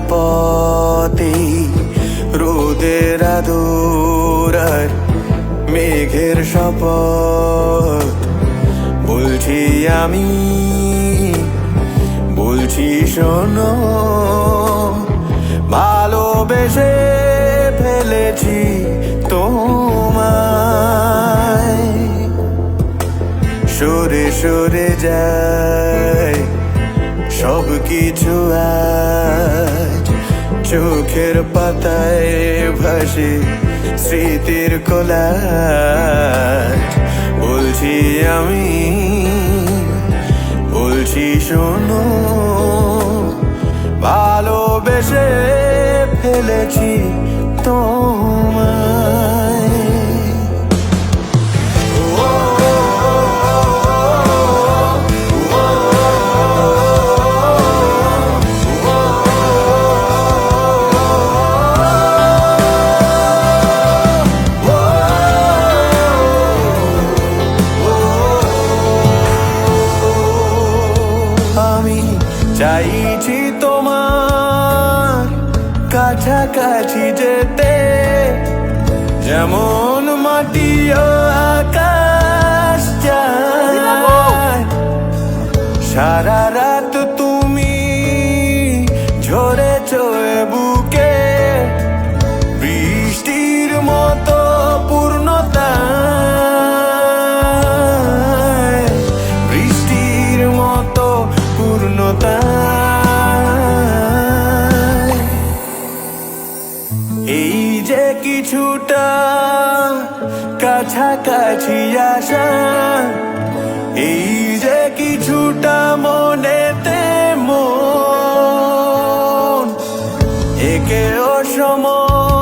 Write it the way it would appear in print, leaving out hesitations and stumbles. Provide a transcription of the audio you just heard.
পথে রোদের আদর আর মেঘের শপথ বলছি আমি, বলছি শোনো, ভালোবেসে ফেলেছি তোমায়। সরে সরে যায় সব কিছু আজ, চোখের পাতায় ভাসে স্মৃতির কোলাজ। বলছি আমি, বলছি শোনো, ভালোবেসে ফেলেছি তোমায়। আমি চাইছি তোমার কাছাকাছি যেতে, যেমন মাটি ও আকাশ যায়। সারা রাত তুমি ঝরেছ এ বুকে বৃষ্টির মতো পূর্ণতা, বৃষ্টির মতো পূর্ণতা। এই যে কিছুটা কাছাকাছি আসা, এই যে কিছুটা মনেতে মন, একে অসময়